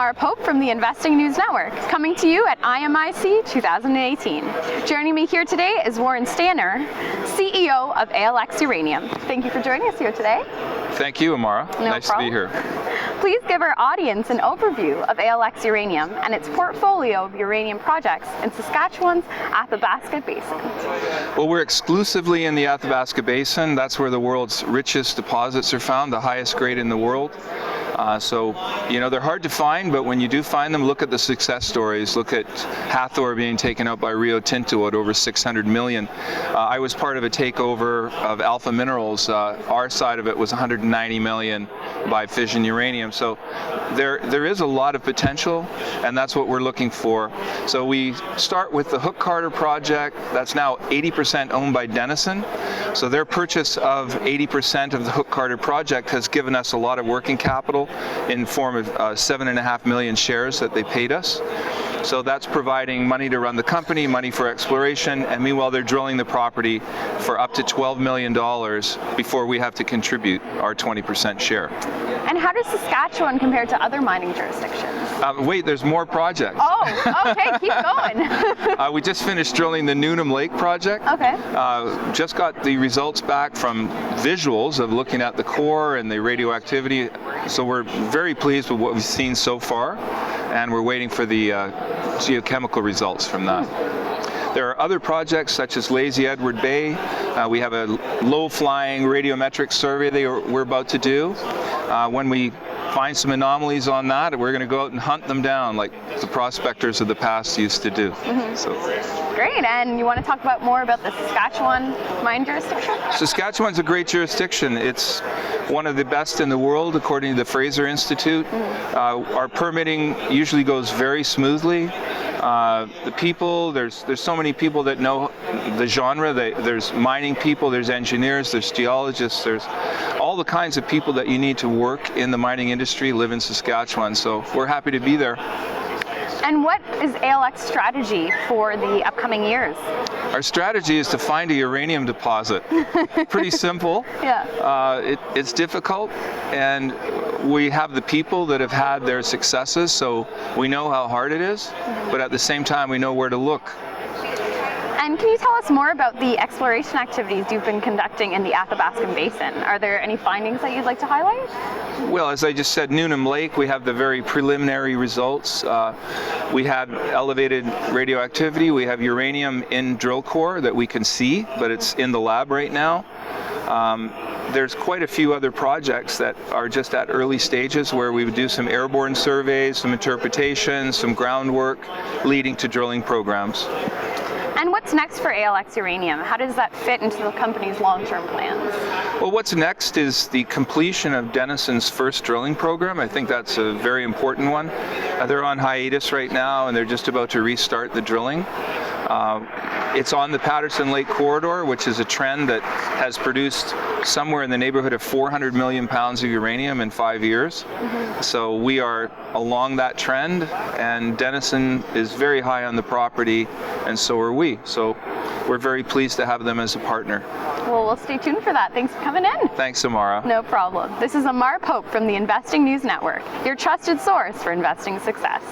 Amara Pope from the Investing News Network, coming to you at IMIC 2018. Joining me here today is Warren Stanyer, CEO of ALX Uranium. Thank you for joining us here today. Thank you, Amara. Nice to be here. Please give our audience an overview of ALX Uranium and its portfolio of uranium projects in Saskatchewan's Athabasca Basin. Well, we're exclusively in the Athabasca Basin. That's where the world's richest deposits are found, the highest grade in the world. So, they're hard to find, but when you do find them, look at the success stories. Look at Hathor being taken out by Rio Tinto at over 600 million. I was part of a takeover of Alpha Minerals. Our side of it was 190 million by Fission Uranium. So there is a lot of potential, and that's what we're looking for. So we start with the Hook Carter project. That's now 80% owned by Denison. So their purchase of 80% of the Hook Carter project has given us a lot of working capital in form of 7.5 million shares that they paid us. So that's providing money to run the company, money for exploration, and meanwhile they're drilling the property for up to $12 million before we have to contribute our 20% share. And how does Saskatchewan compare to other mining jurisdictions? Wait, there's more projects. Oh, okay, keep going. We just finished drilling the Newnham Lake project. Okay. Just got the results back from visuals of looking at the core and the radioactivity. So we're very pleased with what we've seen so far, and we're waiting for the geochemical results from that. There are other projects such as Lazy Edward Bay. We have a low-flying radiometric survey that we're about to do. When we find some anomalies on that, we're going to go out and hunt them down like the prospectors of the past used to do. So. Great, and you want to talk more about the Saskatchewan mine jurisdiction? Saskatchewan's a great jurisdiction. It's one of the best in the world according to the Fraser Institute. Our permitting usually goes very smoothly. The people, there's so many people that know the genre. There's mining people, there's engineers, there's geologists, there's all the kinds of people that you need to work in the mining industry live in Saskatchewan. So we're happy to be there. And what is ALX's strategy for the upcoming years? Our strategy is to find a uranium deposit. Pretty simple. Yeah. It's difficult, and we have the people that have had their successes, so we know how hard it is, but at the same time we know where to look. And can you tell us more about the exploration activities you've been conducting in the Athabasca Basin? Are there any findings that you'd like to highlight? Well, as I just said, Newnham Lake, we have the very preliminary results. We had elevated radioactivity. We have uranium in drill core that we can see, but it's in the lab right now. There's quite a few other projects that are just at early stages where we would do some airborne surveys, some interpretations, some groundwork leading to drilling programs. And what's next for ALX Uranium? How does that fit into the company's long-term plans? Well, what's next is the completion of Denison's first drilling program. I think that's a very important one. They're on hiatus right now, and they're just about to restart the drilling. It's on the Patterson Lake corridor, which is a trend that has produced somewhere in the neighborhood of 400 million pounds of uranium in 5 years. So we are along that trend, and Denison is very high on the property, and so are we. So we're very pleased to have them as a partner. Well, we'll stay tuned for that. Thanks for coming in. Thanks, Amara. No problem. This is Amara Pope from the Investing News Network, your trusted source for investing success.